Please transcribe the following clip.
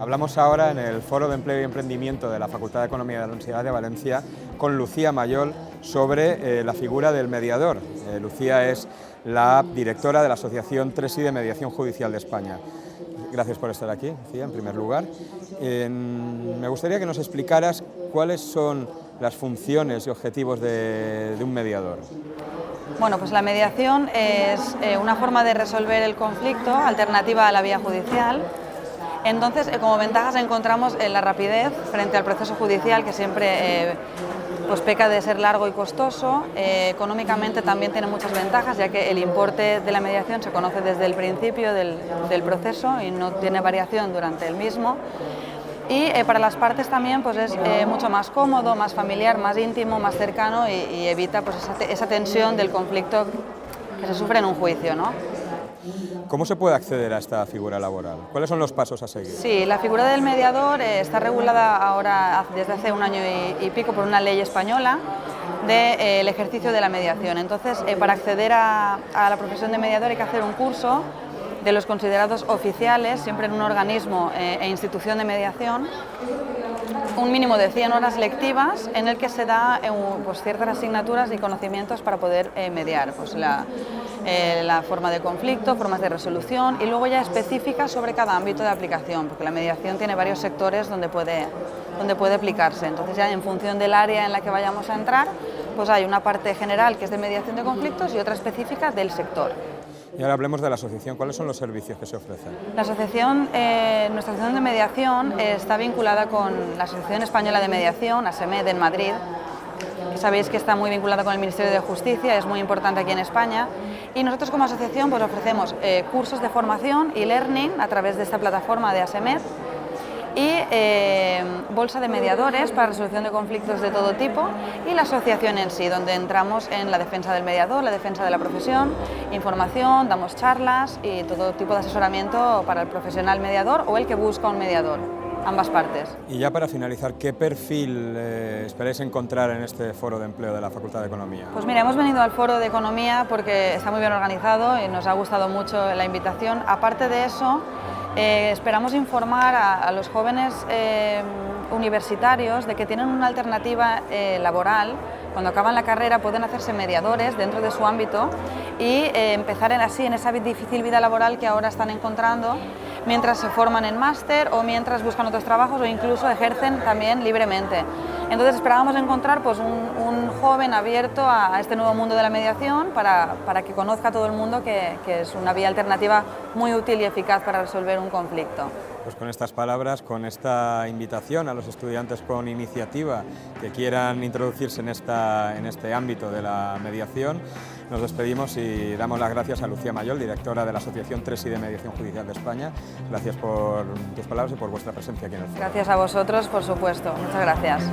Hablamos ahora en el Foro de Empleo y Emprendimiento de la Facultad de Economía de la Universidad de Valencia con Lucía Mayol sobre la figura del mediador. Lucía es la directora de la Asociación TRESI de Mediación Judicial de España. Gracias por estar aquí, Lucía, en primer lugar. Me gustaría que nos explicaras cuáles son las funciones y objetivos de un mediador. Bueno, pues la mediación es una forma de resolver el conflicto alternativa a la vía judicial. Entonces, como ventajas encontramos la rapidez frente al proceso judicial, que siempre pues peca de ser largo y costoso. Económicamente también tiene muchas ventajas, ya que el importe de la mediación se conoce desde el principio del proceso y no tiene variación durante el mismo. Y para las partes también pues es mucho más cómodo, más familiar, más íntimo, más cercano y evita pues esa tensión del conflicto que se sufre en un juicio, ¿no? ¿Cómo se puede acceder a esta figura laboral? ¿Cuáles son los pasos a seguir? Sí, la figura del mediador está regulada ahora desde hace un año y pico por una ley española del ejercicio de la mediación. Entonces, para acceder a la profesión de mediador hay que hacer un curso de los considerados oficiales, siempre en un organismo e institución de mediación, un mínimo de 100 horas lectivas en el que se da pues, ciertas asignaturas y conocimientos para poder mediar, pues, la forma de conflicto, formas de resolución y luego ya específicas sobre cada ámbito de aplicación, porque la mediación tiene varios sectores donde puede aplicarse. Entonces ya en función del área en la que vayamos a entrar, pues hay una parte general que es de mediación de conflictos y otra específica del sector. Y ahora hablemos de la asociación. ¿Cuáles son los servicios que se ofrecen? La asociación, nuestra asociación de mediación está vinculada con la Asociación Española de Mediación, ASEMED, en Madrid. Sabéis que está muy vinculada con el Ministerio de Justicia, es muy importante aquí en España. Y nosotros como asociación pues, ofrecemos cursos de formación y learning a través de esta plataforma de ASEMED y bolsa de mediadores para resolución de conflictos de todo tipo y la asociación en sí, donde entramos en la defensa del mediador, la defensa de la profesión, información, damos charlas y todo tipo de asesoramiento para el profesional mediador o el que busca un mediador, ambas partes. Y ya para finalizar, ¿qué perfil esperáis encontrar en este foro de empleo de la Facultad de Economía? Pues mira, hemos venido al foro de Economía porque está muy bien organizado y nos ha gustado mucho la invitación. Aparte de eso, esperamos informar a los jóvenes universitarios de que tienen una alternativa laboral. Cuando acaban la carrera pueden hacerse mediadores dentro de su ámbito y empezar así en esa difícil vida laboral que ahora están encontrando mientras se forman en máster o mientras buscan otros trabajos o incluso ejercen también libremente. Entonces esperábamos encontrar pues, un joven abierto a este nuevo mundo de la mediación para que conozca a todo el mundo que es una vía alternativa muy útil y eficaz para resolver un conflicto. Pues con estas palabras, con esta invitación a los estudiantes con iniciativa que quieran introducirse en este ámbito de la mediación, nos despedimos y damos las gracias a Lucía Mayol, directora de la Asociación TRESI de Mediación Judicial de España. Gracias por tus palabras y por vuestra presencia aquí en el foro. Gracias a vosotros, por supuesto. Muchas gracias.